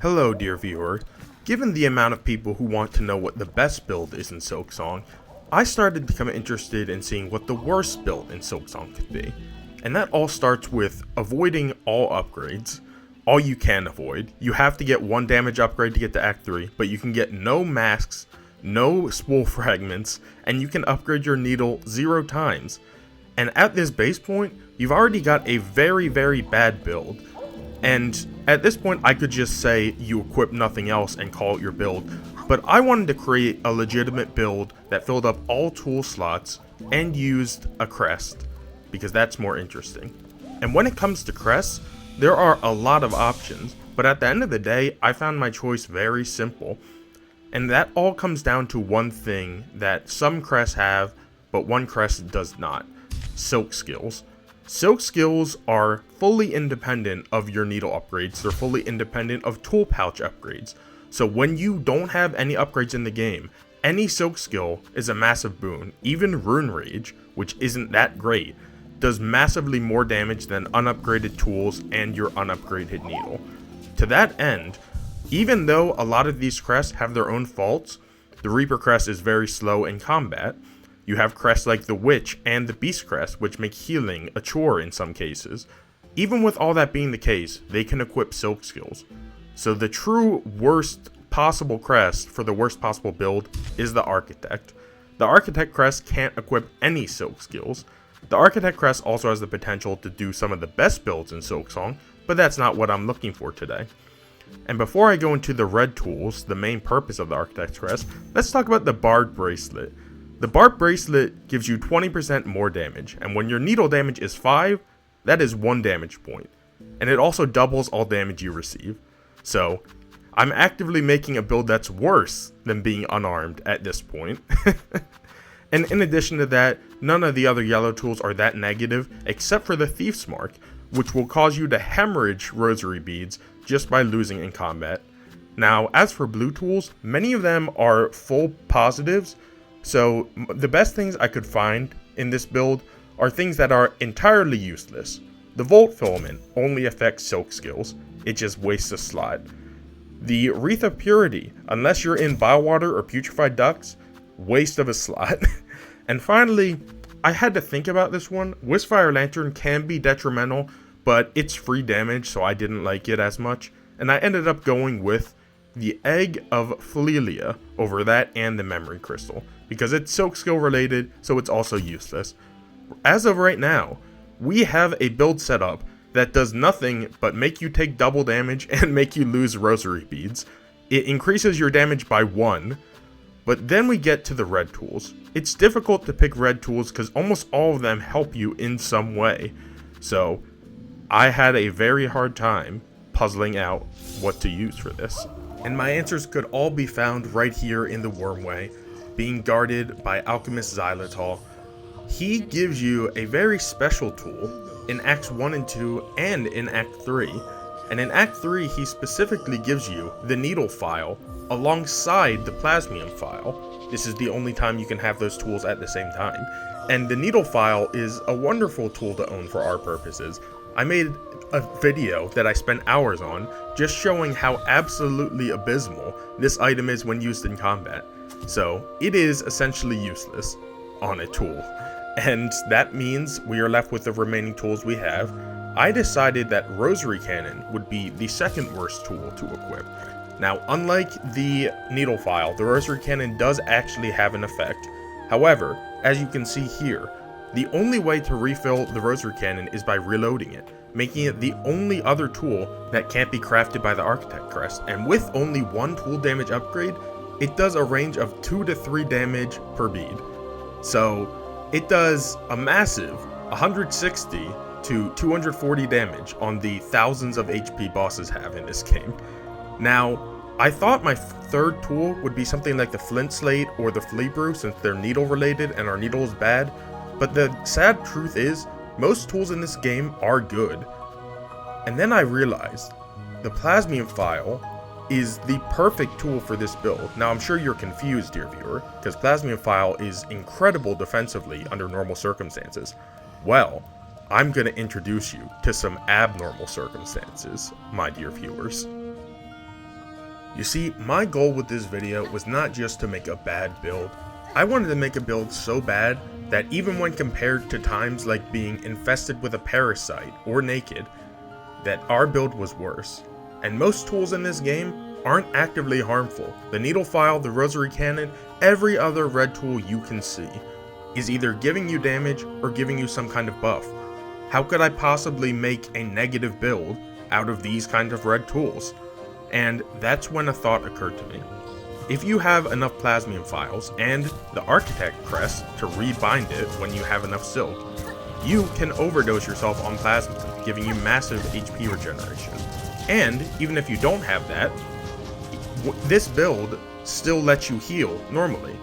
Hello dear viewer, given the amount of people who want to know what the best build is in Silksong, I started to become interested in seeing what the worst build in Silksong could be. And that all starts with avoiding all upgrades, all you can avoid. You have to get one damage upgrade to get to Act 3, but you can get no masks, no spool fragments, and you can upgrade your needle 0 times. And at this base point, you've already got a very bad build. And at this point, I could just say you equip nothing else and call it your build, but I wanted to create a legitimate build that filled up all tool slots and used a crest, because that's more interesting. And when it comes to crests, there are a lot of options, but at the end of the day, I found my choice very simple. And that all comes down to one thing that some crests have, but one crest does not: silk skills. Silk skills are fully independent of your needle upgrades. They're fully independent of tool pouch upgrades. So when you don't have any upgrades in the game, any silk skill is a massive boon. Even Rune Rage, which isn't that great, does massively more damage than unupgraded tools and your unupgraded needle. To that end, even though a lot of these crests have their own faults, the Reaper crest is very slow in combat. You have crests like the Witch and the Beast crest, which make healing a chore in some cases. Even with all that being the case, they can equip silk skills. So the true worst possible crest for the worst possible build is the Architect. The Architect crest can't equip any silk skills. The Architect crest also has the potential to do some of the best builds in Silksong, but that's not what I'm looking for today. And before I go into the red tools, the main purpose of the Architect crest, let's talk about the Bard Bracelet. The Bard Bracelet gives you 20% more damage, and when your needle damage is 5, that is 1 damage point. And it also doubles all damage you receive. So, I'm actively making a build that's worse than being unarmed at this point. And in addition to that, none of the other yellow tools are that negative, except for the Thief's Mark, which will cause you to hemorrhage rosary beads just by losing in combat. Now, as for blue tools, many of them are full positives. So the best things I could find in this build are things that are entirely useless. The Volt Filament only affects silk skills, it just wastes a slot. The Wreath of Purity, unless you're in Biowater or Putrefied Ducks, waste of a slot. And finally, I had to think about this one. Wisfire Lantern can be detrimental, but it's free damage, so I didn't like it as much. And I ended up going with the Egg of Flelia over that and the Memory Crystal, because it's silk skill related, so it's also useless. As of right now, we have a build set up that does nothing but make you take double damage and make you lose rosary beads. It increases your damage by 1, but then we get to the red tools. It's difficult to pick red tools because almost all of them help you in some way. So I had a very hard time puzzling out what to use for this. And my answers could all be found right here in the Wormway, being guarded by Alchemist Xylitol. He gives you a very special tool in Acts 1 and 2 and in Act 3. And in Act 3, he specifically gives you the Needle File alongside the Plasmium File. This is the only time you can have those tools at the same time. And the Needle File is a wonderful tool to own for our purposes. I made a video that I spent hours on just showing how absolutely abysmal this item is when used in combat. So it is essentially useless on a tool. And that means we are left with the remaining tools we have. I decided that Rosary Cannon would be the second worst tool to equip. Now, unlike the Needle File, the Rosary Cannon does actually have an effect. However, as you can see here, the only way to refill the Rosary Cannon is by reloading it, making it the only other tool that can't be crafted by the Architect crest. And with only 1 tool damage upgrade, it does a range of 2 to 3 damage per bead. So it does a massive 160 to 240 damage on the thousands of HP bosses have in this game. Now, I thought my third tool would be something like the Flint Slate or the Flea Brew, since they're needle related and our needle is bad, but the sad truth is, most tools in this game are good. And then I realized the Plasmium File is the perfect tool for this build. Now I'm sure you're confused, dear viewer, because Plasmium File is incredible defensively under normal circumstances. Well, I'm going to introduce you to some abnormal circumstances, my dear viewers. You see, my goal with this video was not just to make a bad build. I wanted to make a build so bad that even when compared to times like being infested with a parasite or naked, that our build was worse. And most tools in this game aren't actively harmful. The needle file, the rosary cannon, every other red tool you can see is either giving you damage or giving you some kind of buff. How could I possibly make a negative build out of these kind of red tools? And that's when a thought occurred to me. If you have enough Plasmium files and the Architect crest to rebind it when you have enough silk, you can overdose yourself on Plasmium, giving you massive HP regeneration. And even if you don't have that, this build still lets you heal normally.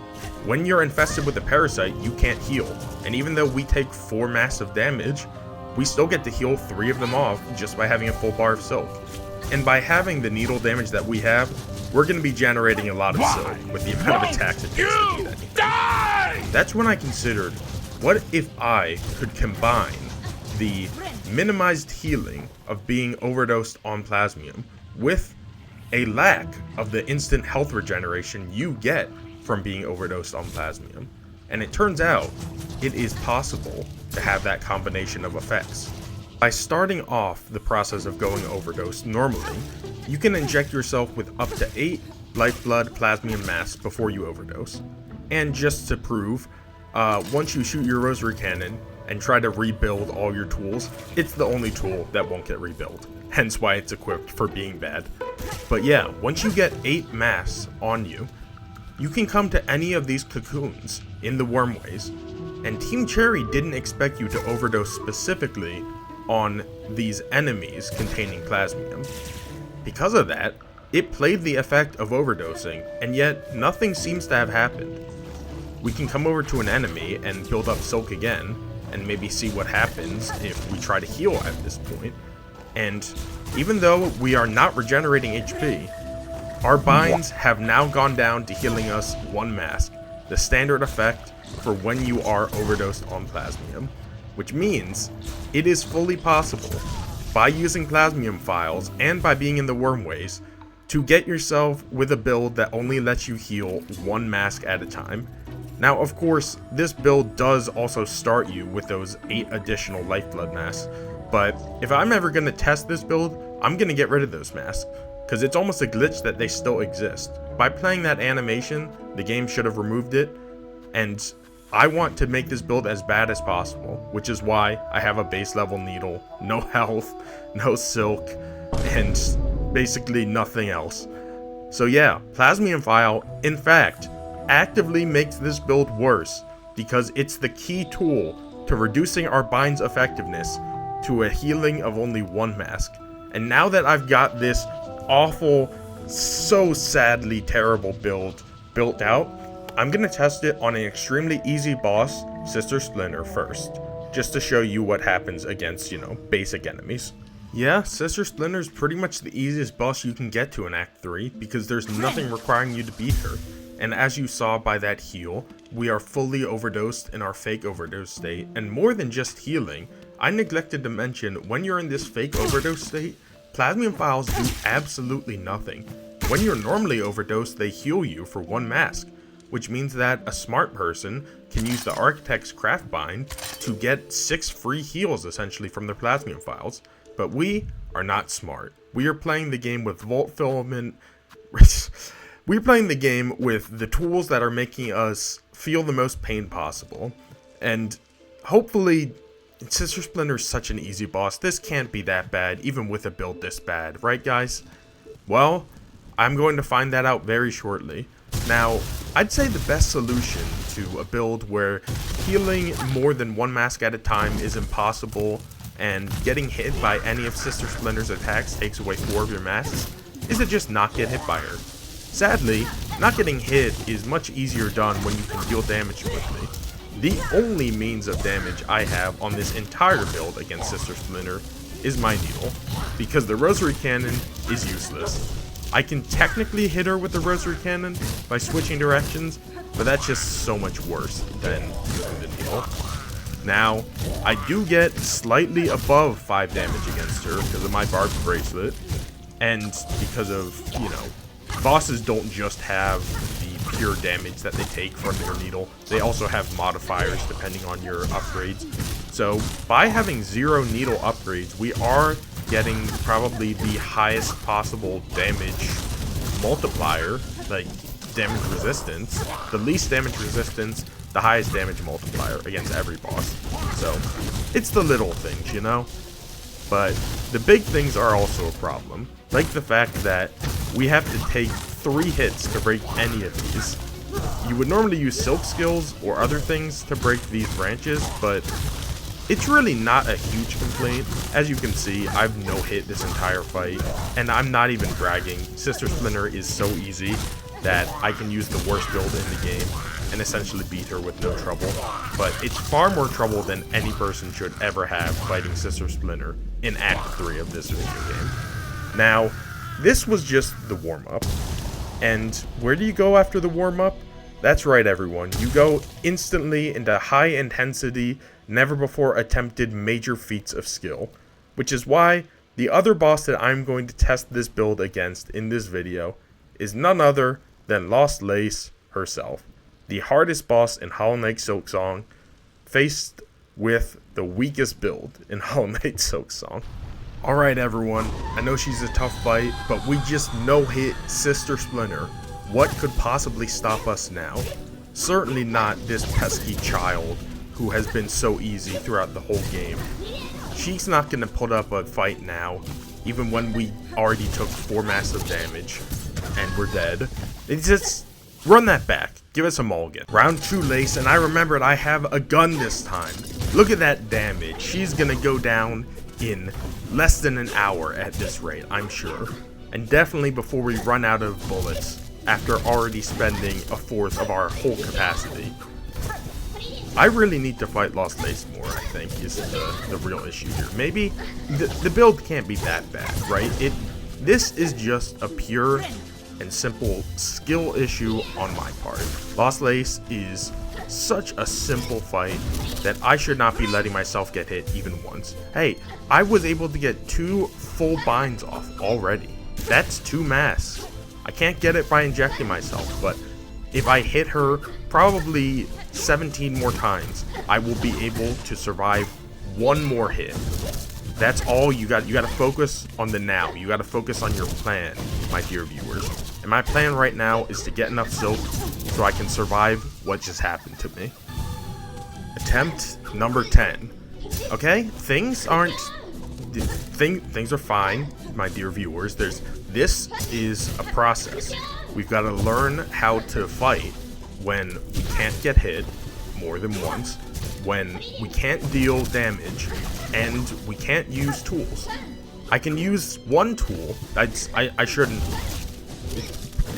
When you're infested with a parasite, you can't heal. And even though we take 4 massive damage, we still get to heal 3 of them off just by having a full bar of silk. And by having the needle damage that we have, we're going to be generating a lot of silk with the amount of attacks it takes to do that. That's when I considered, what if I could combine the minimized healing of being overdosed on Plasmium with a lack of the instant health regeneration you get from being overdosed on Plasmium. And it turns out, it is possible to have that combination of effects. By starting off the process of going overdose normally, you can inject yourself with up to 8 lifeblood Plasmium masks before you overdose. And just to prove, once you shoot your rosary cannon and try to rebuild all your tools, it's the only tool that won't get rebuilt, hence why it's equipped for being bad. But yeah, once you get 8 masks on you, you can come to any of these cocoons in the wormways, and Team Cherry didn't expect you to overdose specifically on these enemies containing Plasmium. Because of that, it played the effect of overdosing, and yet nothing seems to have happened. We can come over to an enemy and build up silk again, and maybe see what happens if we try to heal at this point. And even though we are not regenerating HP, our binds have now gone down to healing us 1 mask, the standard effect for when you are overdosed on Plasmium. Which means it is fully possible, by using Plasmium files and by being in the wormways, to get yourself with a build that only lets you heal 1 mask at a time. Now of course, this build does also start you with those 8 additional lifeblood masks, but if I'm ever going to test this build, I'm going to get rid of those masks, because it's almost a glitch that they still exist. By playing that animation, the game should have removed it, and I want to make this build as bad as possible, which is why I have a base level needle, no health, no silk, and basically nothing else. So yeah, Plasmium file, in fact, actively makes this build worse, because it's the key tool to reducing our bind's effectiveness to a healing of only 1 mask. And now that I've got this awful, so sadly terrible build built out, I'm going to test it on an extremely easy boss, Sister Splinter, first, just to show you what happens against, basic enemies. Yeah, Sister Splinter is pretty much the easiest boss you can get to in Act 3, because there's nothing requiring you to beat her. And as you saw by that heal, we are fully overdosed in our fake overdose state, and more than just healing, I neglected to mention, when you're in this fake overdose state, Plasmium files do absolutely nothing. When you're normally overdosed, they heal you for 1 mask. Which means that a smart person can use the Architect's craft bind to get 6 free heals essentially from their Plasmium files. But we are not smart. We are playing the game with Volt Filament. We're playing the game with the tools that are making us feel the most pain possible. And hopefully, Sister Splinter is such an easy boss. This can't be that bad, even with a build this bad, right guys? Well, I'm going to find that out very shortly. Now, I'd say the best solution to a build where healing more than 1 mask at a time is impossible, and getting hit by any of Sister Splinter's attacks takes away 4 of your masks, is to just not get hit by her. Sadly, not getting hit is much easier done when you can deal damage quickly. The only means of damage I have on this entire build against Sister Splinter is my needle, because the rosary cannon is useless. I can technically hit her with the rosary cannon by switching directions, but that's just so much worse than using the needle. Now, I do get slightly above 5 damage against her because of my barbed bracelet, and because of, bosses don't just have the pure damage that they take from your needle, they also have modifiers depending on your upgrades. So by having 0 needle upgrades, we are getting probably the highest possible damage multiplier, like damage resistance, the least damage resistance, the highest damage multiplier against every boss. So it's the little things, you know? But the big things are also a problem, like the fact that we have to take 3 hits to break any of these. You would normally use silk skills or other things to break these branches, but it's really not a huge complaint. As you can see, I've no hit this entire fight, and I'm not even bragging. Sister Splinter is so easy that I can use the worst build in the game and essentially beat her with no trouble. But it's far more trouble than any person should ever have fighting Sister Splinter in Act 3 of this video game. Now, this was just the warm-up. And where do you go after the warm-up? That's right, everyone. You go instantly into high-intensity, never-before-attempted major feats of skill. Which is why the other boss that I'm going to test this build against in this video is none other than Lost Lace herself. The hardest boss in Hollow Knight Silksong, faced with the weakest build in Hollow Knight Silksong. Alright everyone, I know she's a tough fight, but we just no-hit Sister Splinter. What could possibly stop us now? Certainly not this pesky child who has been so easy throughout the whole game. She's not going to put up a fight now, even when we already took 4 massive damage and we're dead. It's just run that back. Give us a mulligan. Round 2 Lace, and I remembered I have a gun this time. Look at that damage. She's gonna go down in less than an hour at this rate, I'm sure. And definitely before we run out of bullets, after already spending 1/4 of our whole capacity. I really need to fight Lost Lace more, I think, is the real issue here. Maybe the build can't be that bad, right? This is just a pure and simple skill issue on my part. Lost Lace is such a simple fight that I should not be letting myself get hit even once. Hey, I was able to get 2 full binds off already. That's 2 masks. I can't get it by injecting myself, but if I hit her probably 17 more times, I will be able to survive 1 more hit. That's all you got. You got to focus on the now. You got to focus on your plan, my dear viewers. And my plan right now is to get enough silk so I can survive what just happened to me. Attempt number 10. Okay, things are fine, my dear viewers. This is a process. We've got to learn how to fight when we can't get hit more than once, when we can't deal damage, and we can't use tools. I can use 1 tool. I shouldn't.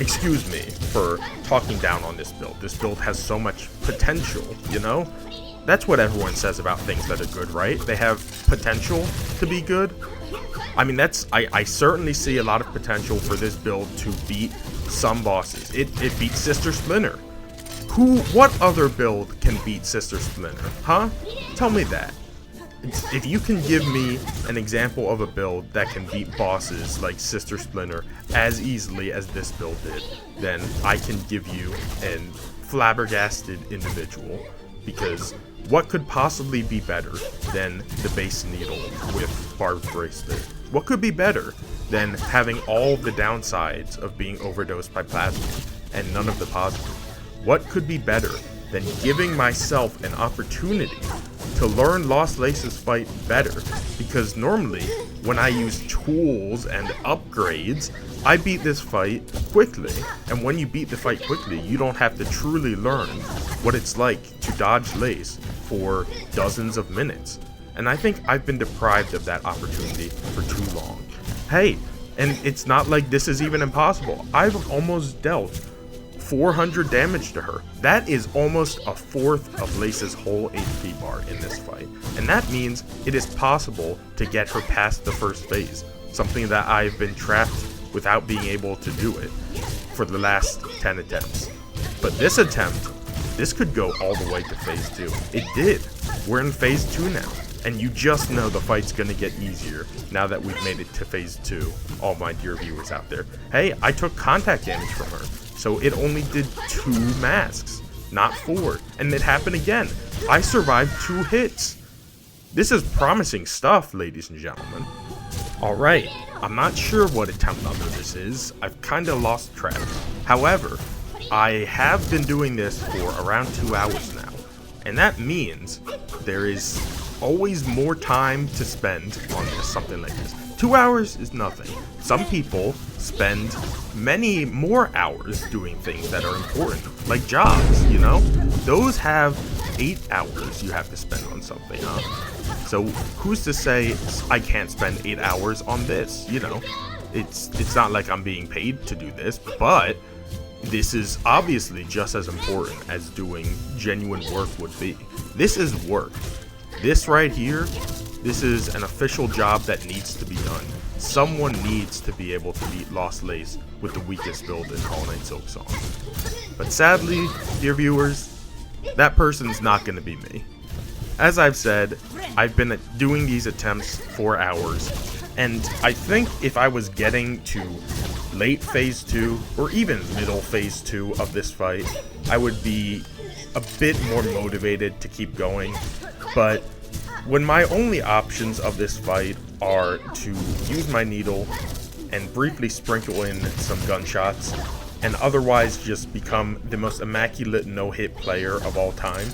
Excuse me for talking down on this build. This build has so much potential, you know? That's what everyone says about things that are good, right? They have potential to be good. I mean, I certainly see a lot of potential for this build to beat some bosses. It beats Sister Splinter. What other build can beat Sister Splinter? Huh? Tell me that. If you can give me an example of a build that can beat bosses like Sister Splinter as easily as this build did, then I can give you a flabbergasted individual. Because what could possibly be better than the base needle with Barbed Bracelet? What could be better than having all the downsides of being overdosed by Plasmium and none of the positives? What could be better than giving myself an opportunity to learn Lost Lace's fight better? Because normally, when I use tools and upgrades, I beat this fight quickly. And when you beat the fight quickly, you don't have to truly learn what it's like to dodge Lace for dozens of minutes. And I think I've been deprived of that opportunity for too long. Hey, and it's not like this is even impossible. I've almost dealt 400 damage to her. That is almost 1/4 of Lace's whole HP bar in this fight. And that means it is possible to get her past the first phase. Something that I've been trapped without being able to do it for the last 10 attempts. But this attempt, this could go all the way to phase 2. It did. We're in phase 2 now. and you just know the fight's gonna get easier now that we've made it to phase 2, all my dear viewers out there. Hey, I took contact damage from her, so it only did 2 masks, not 4, and it happened again. I survived 2 hits. This is promising stuff, ladies and gentlemen. Alright, I'm not sure what attempt number this is. I've kinda lost track. However, I have been doing this for around 2 hours now, and that means there is always more time to spend on this, something like this. 2 hours is nothing. Some people spend many more hours doing things that are important, like jobs, you know? Those have 8 hours you have to spend on something, huh? So who's to say I can't spend 8 hours on this, you know? It's not like I'm being paid to do this, but this is obviously just as important as doing genuine work would be. This is work. This right here, this is an official job that needs to be done. Someone needs to be able to beat Lost Lace with the weakest build in Hollow Knight Silksong. But sadly, dear viewers, that person's not going to be me. As I've said, I've been doing these attempts for hours, and I think if I was getting to late phase 2, or even middle phase 2 of this fight, I would be a bit more motivated to keep going. But when my only options of this fight are to use my needle and briefly sprinkle in some gunshots, and otherwise just become the most immaculate no-hit player of all time,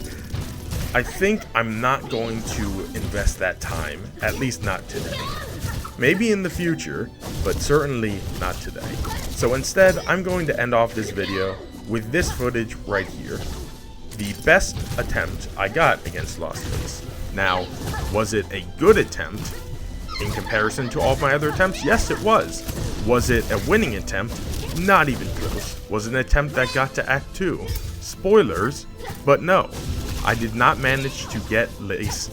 I think I'm not going to invest that time, at least not today. Maybe in the future, but certainly not today. So instead, I'm going to end off this video with this footage right here. The best attempt I got against Lost Lace. Now, was it a good attempt in comparison to all of my other attempts? Yes, it was. Was it a winning attempt? Not even close. Was it an attempt that got to Act 2? Spoilers, but no. I did not manage to get Lace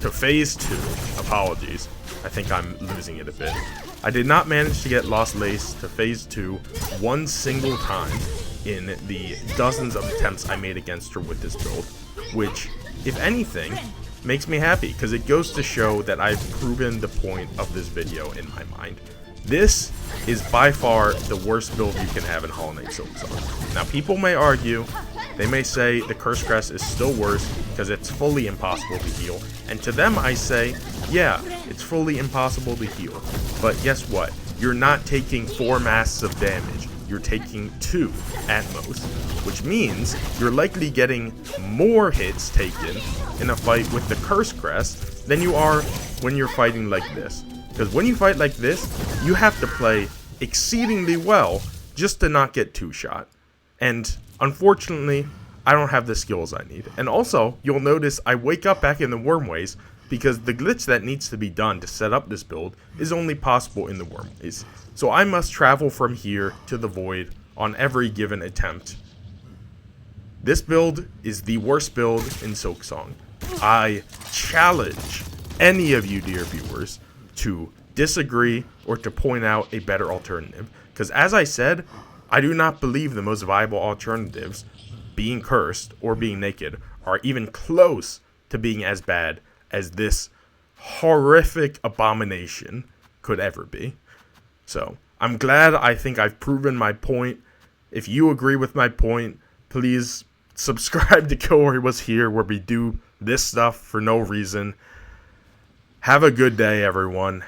to phase 2. Apologies. I think I'm losing it a bit. I did not manage to get Lost Lace to phase 2 one single time in the dozens of attempts I made against her with this build, which, if anything, makes me happy because it goes to show that I've proven the point of this video in my mind. This is by far the worst build you can have in Hollow Knight Silksong. Now, people may argue, they may say the Curse Crest is still worse because it's fully impossible to heal, and to them I say, yeah, it's fully impossible to heal, but guess what? You're not taking 4 masks of damage, you're taking 2 at most, which means you're likely getting more hits taken in a fight with the Curse Crest than you are when you're fighting like this. Because when you fight like this, you have to play exceedingly well just to not get 2-shot. And unfortunately, I don't have the skills I need. And also, you'll notice I wake up back in the Wormways because the glitch that needs to be done to set up this build is only possible in the Wormways. So I must travel from here to the Void on every given attempt. This build is the worst build in Silksong. I challenge any of you dear viewers to disagree or to point out a better alternative. Because as I said, I do not believe the most viable alternatives, being cursed or being naked, are even close to being as bad as this horrific abomination could ever be. So, I'm glad I think I've proven my point. If you agree with my point, please subscribe to Kill Where He Was Here, where we do this stuff for no reason. Have a good day, everyone.